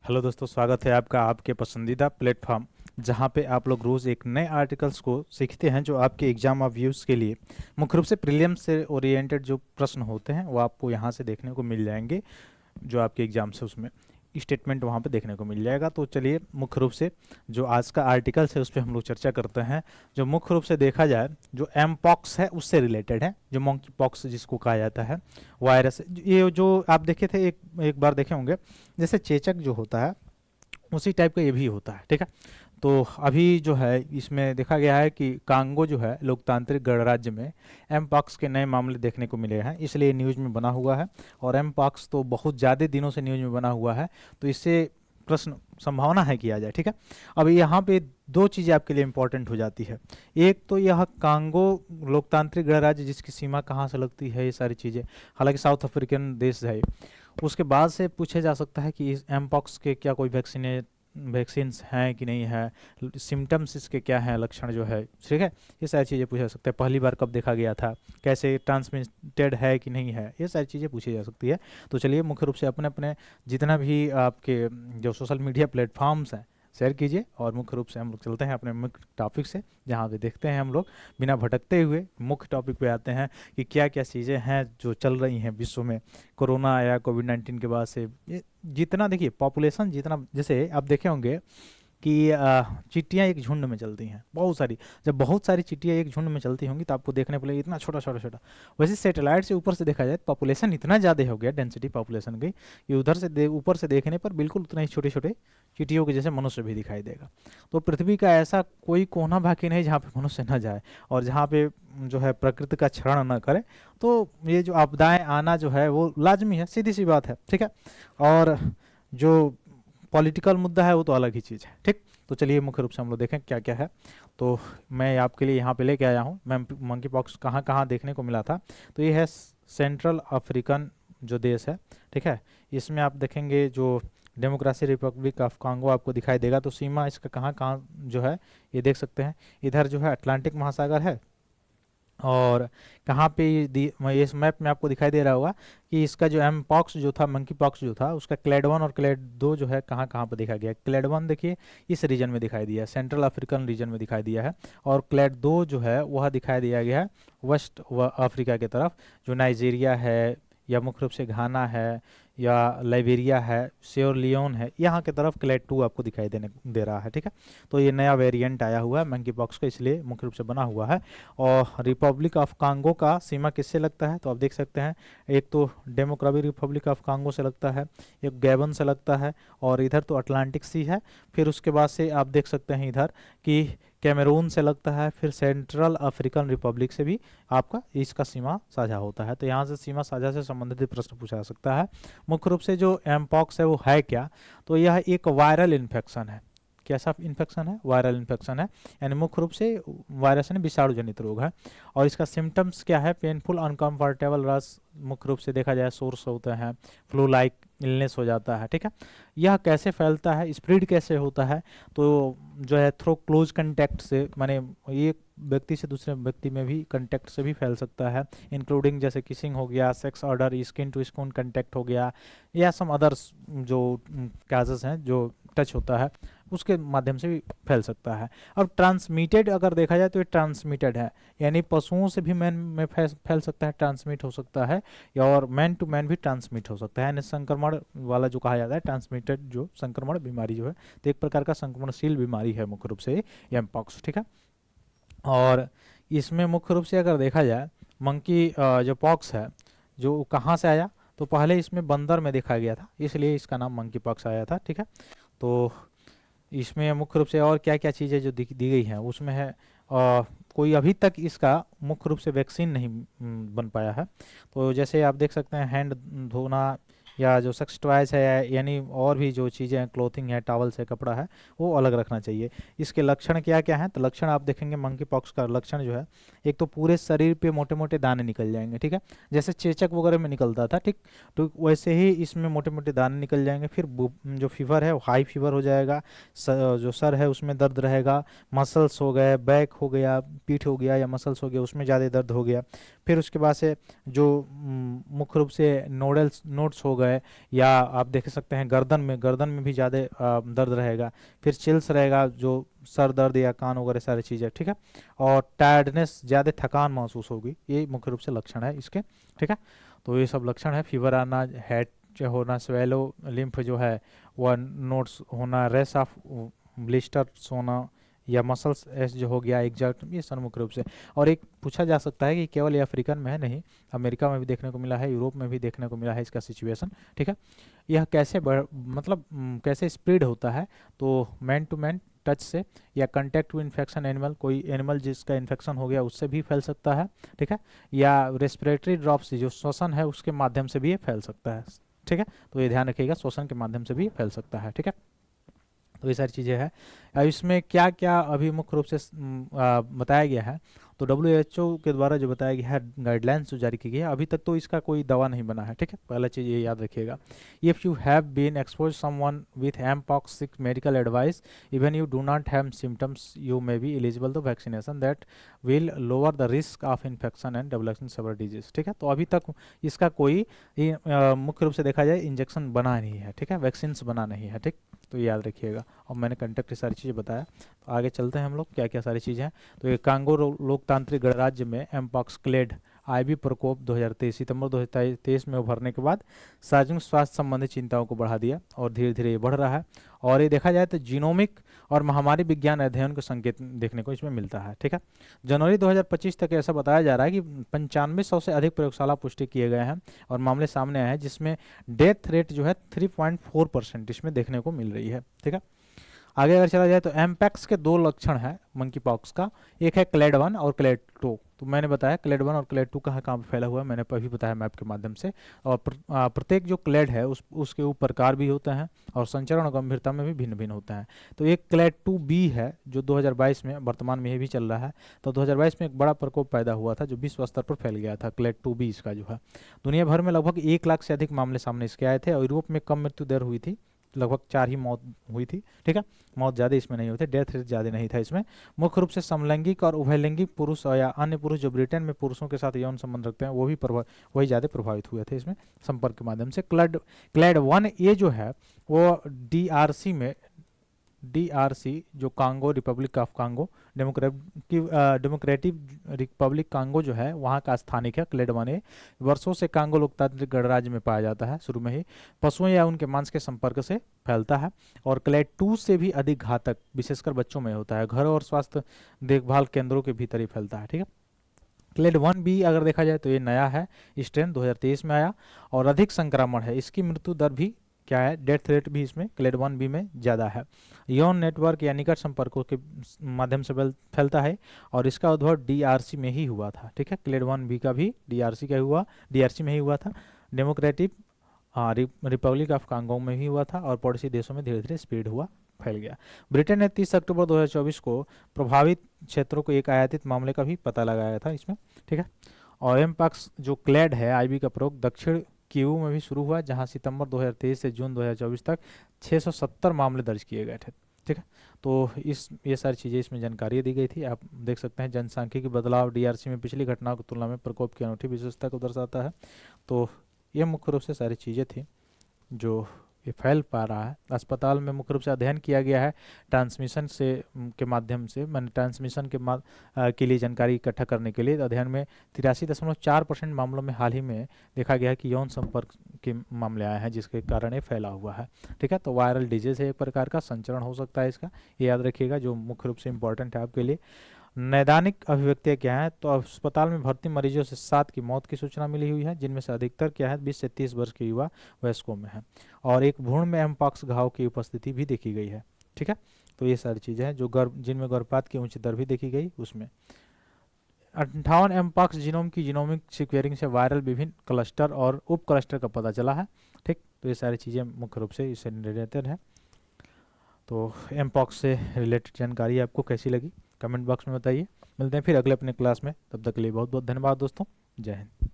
Hello दोस्तों, स्वागत है आपका आपके पसंदीदा प्लेटफॉर्म जहां पे आप लोग रोज़ एक नए आर्टिकल्स को सीखते हैं जो आपके एग्जाम ऑफ व्यूज़ के लिए मुख्य रूप से प्रीलियम से ओरिएंटेड जो प्रश्न होते हैं वो आपको यहां से देखने को मिल जाएंगे। जो आपके एग्जाम से उसमें स्टेटमेंट वहाँ पे देखने को मिल जाएगा। तो चलिए मुख्य रूप से जो आज का आर्टिकल्स है उस पर हम लोग चर्चा करते हैं। जो मुख्य रूप से देखा जाए जो एम पॉक्स है उससे रिलेटेड है, जो मंकी पॉक्स जिसको कहा जाता है वायरस। ये जो आप देखे थे एक बार देखे होंगे, जैसे चेचक जो होता है उसी टाइप का ये भी होता है, ठीक है। तो अभी जो है इसमें देखा गया है कि कांगो जो है लोकतांत्रिक गणराज्य में एम पॉक्स के नए मामले देखने को मिले हैं, इसलिए न्यूज़ में बना हुआ है। और एम पॉक्स तो बहुत ज़्यादा दिनों से न्यूज़ में बना हुआ है, तो इससे प्रश्न संभावना है कि आ जाए, ठीक है। अब यहाँ पे दो चीज़ें आपके लिए इंपॉर्टेंट हो जाती है। एक तो यह कांगो लोकतांत्रिक गणराज्य जिसकी सीमा कहाँ से लगती है, ये सारी चीज़ें, हालांकि साउथ अफ्रीकन देश है। उसके बाद से पूछा जा सकता है कि इस एम पॉक्स के क्या कोई वैक्सीन्स हैं कि नहीं है, सिम्टम्स इसके क्या हैं, लक्षण जो है, ठीक है। ये सारी चीज़ें पूछा जा सकता है। पहली बार कब देखा गया था, कैसे ट्रांसमिटेड है कि नहीं है, ये सारी चीज़ें पूछी जा सकती है। तो चलिए मुख्य रूप से अपने अपने जितना भी आपके जो सोशल मीडिया प्लेटफॉर्म्स हैं शेयर कीजिए, और मुख्य रूप से हम लोग चलते हैं अपने मुख्य टॉपिक से, जहाँ पे देखते हैं हम लोग बिना भटकते हुए मुख्य टॉपिक पे आते हैं कि क्या क्या चीज़ें हैं जो चल रही हैं विश्व में। कोरोना आया, कोविड-19 के बाद से ये जितना देखिए पॉपुलेशन जितना, जैसे आप देखे होंगे कि चींटियाँ एक झुंड में चलती हैं बहुत सारी। जब बहुत सारी चींटियाँ एक झुंड में चलती होंगी तो आपको देखने को मिलेगा इतना छोटा छोटा छोटा। वैसे सैटेलाइट से ऊपर से देखा जाए पॉपुलेशन इतना ज़्यादा हो गया, डेंसिटी पॉपुलेशन की, कि उधर से ऊपर से देखने पर बिल्कुल उतना ही छोटे छोटे चींटियों के जैसे मनुष्य भी दिखाई देगा। तो पृथ्वी का ऐसा कोई कोना बाकी नहीं जहाँ पे मनुष्य न जाए और जहाँ पे जो है प्रकृति का क्षरण न करे। तो ये जो आपदाएं आना जो है वो लाजमी है, सीधी सी बात है, ठीक है। और जो पॉलिटिकल मुद्दा है वो तो अलग ही चीज़ है, ठीक। तो चलिए मुख्य रूप से हम लोग देखें क्या क्या है। तो मैं आपके लिए यहाँ पे लेके आया हूँ, मैं मंकी पॉक्स कहाँ कहाँ देखने को मिला था। तो ये है सेंट्रल अफ्रीकन जो देश है, ठीक है। इसमें आप देखेंगे जो डेमोक्रेसी रिपब्लिक ऑफ कांगो आपको दिखाई देगा। तो सीमा इसका कहाँ कहाँ जो है ये देख सकते हैं। इधर जो है अटलांटिक महासागर है, और कहाँ पे इस मैप में आपको दिखाई दे रहा होगा कि इसका जो एम पॉक्स जो था, मंकी पॉक्स जो था, उसका क्लेड 1 और क्लेड 2 जो है कहाँ कहाँ पे दिखा गया है। क्लेड 1 देखिए इस रीजन में दिखाई दिया है, सेंट्रल अफ्रीकन रीजन में दिखाई दिया है। और क्लेड 2 जो है वह दिखाई दिया गया है वेस्ट अफ्रीका की तरफ, जो नाइजीरिया है या मुख्य रूप से घाना है या लाइबेरिया है, सियोरलियोन है, यहाँ की तरफ क्लेड 2 आपको दिखाई दे रहा है, ठीक है। तो ये नया वेरिएंट आया हुआ है मंकी पॉक्स का, इसलिए मुख्य रूप से बना हुआ है। और रिपब्लिक ऑफ कांगो का सीमा किससे लगता है, तो आप देख सकते हैं एक तो डेमोक्रेटिक रिपब्लिक ऑफ कांगो से लगता है, एक गैबन से लगता है, और इधर तो अटलांटिक सी है। फिर उसके बाद से आप देख सकते हैं इधर कि कैमरून से लगता है, फिर सेंट्रल अफ्रीकन रिपब्लिक से भी आपका इसका सीमा साझा होता है। तो यहाँ से सीमा साझा से संबंधित प्रश्न पूछा जा सकता है। मुख्य रूप से जो एमपॉक्स है वो है क्या, तो यह एक वायरल इन्फेक्शन है। कैसा इन्फेक्शन है, वायरल इन्फेक्शन है, यानी मुख्य रूप से वायरस यानी विषाणु जनित रोग है। और इसका सिम्टम्स क्या है, पेनफुल अनकंफर्टेबल रस, मुख्य रूप से देखा जाए सोर्स होते हैं, फ्लू लाइक इलनेस हो जाता है, ठीक है। यह कैसे फैलता है, स्प्रेड कैसे होता है, तो जो है थ्रो क्लोज कंटेक्ट से, माने एक व्यक्ति से दूसरे व्यक्ति में भी कंटेक्ट से भी फैल सकता है, इंक्लूडिंग जैसे किसिंग हो गया, sex order, skin to skin contact हो गया, या सम अदर्स जो काजेस हैं जो टच होता है उसके माध्यम से भी फैल सकता है। और ट्रांसमिटेड अगर देखा जाए तो ये ट्रांसमिटेड है, यानी पशुओं से भी मैन में फैल सकता है, ट्रांसमिट हो सकता है, या और मैन टू मैन भी ट्रांसमिट हो सकता है, यानी संक्रमण वाला जो कहा जाता है ट्रांसमिटेड जो संक्रमण बीमारी जो है, तो एक प्रकार का संक्रमणशील बीमारी है मुख्य रूप से एम पॉक्स, ठीक है। और इसमें मुख्य रूप से अगर देखा जाए मंकी जो पॉक्स है जो कहाँ से आया, तो पहले इसमें बंदर में देखा गया था, इसलिए इसका नाम मंकी पॉक्स आया था, ठीक है। तो इसमें मुख्य रूप से और क्या क्या चीज़ें जो दी गई हैं उसमें है कोई अभी तक इसका मुख्य रूप से वैक्सीन नहीं बन पाया है। तो जैसे आप देख सकते हैं हैंड धोना, या जो सेक्स टॉयज है, यानी और भी जो चीज़ें हैं, क्लोथिंग है, टॉवल्स है, कपड़ा है, वो अलग रखना चाहिए। इसके लक्षण क्या क्या हैं, तो लक्षण आप देखेंगे मंकी पॉक्स का लक्षण जो है, एक तो पूरे शरीर पे मोटे मोटे दाने निकल जाएंगे, ठीक है, जैसे चेचक वगैरह में निकलता था, ठीक। तो वैसे ही इसमें मोटे मोटे दाने निकल जाएंगे। फिर जो फीवर है वो हाई फीवर हो जाएगा, जो सर है उसमें दर्द रहेगा, मसल्स हो गए, बैक हो गया, पीठ हो गया या मसल्स हो गया उसमें ज़्यादा दर्द हो गया। फिर उसके बाद से जो मुख्य रूप से नोड्स हो गए, या आप देख सकते हैं गर्दन में भी ज़्यादा दर्द रहेगा, फिर चिल्स रहेगा जो सर दर्द या कान वगैरह सारी चीज़ें, ठीक है, और टायर्डनेस, ज़्यादा थकान महसूस होगी, ये मुख्य रूप से लक्षण है इसके, ठीक है। तो ये सब लक्षण है, फीवर आना, हेड होना, स्वेलो लिम्फ जो है वह नोट्स होना, रेस ऑफ ब्लिस्टर्स होना, या मसल्स एस जो हो गया एग्जर्ट, ये सब मुख्य रूप से। और एक पूछा जा सकता है कि केवल ये अफ्रीकन में है, नहीं, अमेरिका में भी देखने को मिला है, यूरोप में भी देखने को मिला है इसका सिचुएशन, ठीक है। यह कैसे मतलब कैसे स्प्रेड होता है, तो मैन टू मैन टच से, या कंटेक्ट टू इन्फेक्शन एनिमल, कोई एनिमल जिसका इन्फेक्शन हो गया उससे भी फैल सकता है, ठीक है, या रेस्पिरेटरी ड्रॉप से जो श्वसन है उसके माध्यम से भी ये फैल सकता है, ठीक है। तो ये ध्यान रखिएगा, श्वसन के माध्यम से भी फैल सकता है, ठीक है। तो ये सारी चीज़ें हैं। इसमें क्या क्या अभी मुख्य रूप से बताया गया है, तो WHO के द्वारा जो बताया गया है, गाइडलाइंस जो जारी की गई है, अभी तक तो इसका कोई दवा नहीं बना है, ठीक है, पहला चीज़ ये याद रखिएगा। If you have been expose someone with mpox seek medical advice even you do not have symptoms you may be eligible to vaccination that will lower the risk of infection and developing several disease, ठीक है। तो अभी तक इसका कोई मुख्य रूप से देखा जाए इंजेक्शन बना नहीं है, ठीक है, वैक्सीन बना नहीं है, ठीक, तो याद रखिएगा। और मैंने कंटेक्ट सारी चीज़ें बताया, तो आगे चलते हैं हम लोग क्या क्या सारी चीज़ें हैं। तो ये कांगो लोकतांत्रिक गणराज्य में एमपॉक्स क्लेड आईवी प्रकोप 2023 सितंबर 2023 में उभरने के बाद सार्वजनिक स्वास्थ्य संबंधी चिंताओं को बढ़ा दिया और धीरे धीरे ये बढ़ रहा है। और ये देखा जाए तो जीनोमिक और महामारी विज्ञान अध्ययन के संकेत देखने को इसमें मिलता है, ठीक है। जनवरी 2025 तक ऐसा बताया जा रहा है कि 9500 से अधिक प्रयोगशाला पुष्टि किए गए हैं और मामले सामने आए हैं, जिसमें डेथ रेट जो है 3.4% इसमें देखने को मिल रही है, ठीक है। आगे अगर चला जाए तो एमपैक्स के दो लक्षण हैं मंकी पॉक्स का, एक है क्लेड 1 और क्लेड 2। तो मैंने बताया क्लेड 1 और क्लेड 2 कहाँ कहाँ पे फैला हुआ है, मैंने अभी बताया मैप के माध्यम से। और प्रत्येक जो क्लेड है उसके ऊपर प्रकार भी होते हैं और संचरण और गंभीरता में भी भिन्न भिन्न होते हैं। तो एक क्लेड 2B है जो 2022 में, वर्तमान में ये भी चल रहा है, तो 2022 में एक बड़ा प्रकोप पैदा हुआ था जो विश्व स्तर पर फैल गया था। क्लेड 2B इसका जो है, दुनिया भर में लगभग 1 लाख से अधिक मामले सामने इसके आए थे और यूरोप में कम मृत्यु दर हुई थी, लगभग 4 ही मौत हुई थी, ठीक है, मौत ज़्यादा इसमें नहीं हुई थी, डेथ रेट ज़्यादा नहीं था इसमें। मुख्य रूप से समलैंगिक और उभयलिंगिक पुरुष या अन्य पुरुष जो ब्रिटेन में पुरुषों के साथ यौन संबंध रखते हैं वो भी वही ज़्यादा प्रभावित हुए थे इसमें संपर्क के माध्यम से। क्लेड 1A जो है वो DRC जो Congo, Republic of Congo, democratic Republic Congo जो है वहाँ का स्थानिक है। क्लेड 1A वर्षों से कांगो लोकतांत्रिक गणराज्य में पाया जाता है, शुरू में ही पशुओं या उनके मांस के संपर्क से फैलता है और क्लेड 2 से भी अधिक घातक विशेषकर बच्चों में होता है, घर और स्वास्थ्य देखभाल केंद्रों के भीतर ही फैलता है, ठीक है। क्लेड 1B अगर देखा जाए तो ये नया है, स्ट्रेन 2023 में आया और अधिक संक्रमण है, इसकी मृत्यु दर भी क्या है, डेथ रेट भी इसमें क्लेड 1B में ज़्यादा है। यौन नेटवर्क या निकट संपर्कों के माध्यम से फैलता है और इसका उद्भव DRC में ही हुआ था, ठीक है। क्लेड 1B का भी DRC में ही हुआ था, डेमोक्रेटिक रिपब्लिक ऑफ कांगो में भी हुआ था और पड़ोसी देशों में धीरे धीरे स्प्रेड हुआ, फैल गया। ब्रिटेन ने 30 अक्टूबर 2024 को प्रभावित क्षेत्रों को एक आयातित मामले का भी पता लगाया था इसमें, ठीक है। और एमपॉक्स जो क्लेड है आईवी का प्रयोग दक्षिण कीव में भी शुरू हुआ, जहां सितंबर 2023 से जून 2024 तक 670 मामले दर्ज किए गए थे, ठीक है। तो ये सारी चीज़ें इसमें जानकारी दी गई थी, आप देख सकते हैं। जनसांख्यिकी बदलाव DRC में पिछली घटनाओं की तुलना में प्रकोप की अनूठी विशेषता को दर्शाता है। तो ये मुख्य रूप से सारी चीज़ें थी जो ये फैल पा रहा है। अस्पताल में मुख्य रूप से अध्ययन किया गया है ट्रांसमिशन के माध्यम से, मैंने ट्रांसमिशन के लिए जानकारी इकट्ठा करने के लिए अध्ययन में 83.4% मामलों में हाल ही में देखा गया है कि यौन संपर्क के मामले आए हैं जिसके कारण ये फैला हुआ है, ठीक है। तो वायरल डिजीज है एक प्रकार का, संचरण हो सकता है इसका, ये याद रखिएगा जो मुख्य रूप से इंपॉर्टेंट है आपके लिए। नैदानिक अभिव्यक्तियाँ क्या है, तो अस्पताल में भर्ती मरीजों से 7 की मौत की सूचना मिली हुई है, जिनमें से अधिकतर क्या है 20 से 30 वर्ष के युवा वयस्कों में है और एक भ्रूण में एमपॉक्स घाव की उपस्थिति भी देखी गई है, ठीक है। तो ये सारी चीज़ें हैं जो जिनमें गर्भपात की उच्च दर भी देखी गई। उसमें 58 एमपॉक्स जीनोम की जीनोमिक सीक्वेंसिंग से वायरल विभिन्न क्लस्टर और उप क्लस्टर का पता चला है, ठीक। तो ये सारी चीज़ें मुख्य रूप से इससे रिलेटेड है। तो एमपॉक्स से रिलेटेड जानकारी आपको कैसी लगी कमेंट बॉक्स में बताइए। मिलते हैं फिर अगले अपने क्लास में, तब तक के लिए बहुत बहुत धन्यवाद दोस्तों, जय हिंद।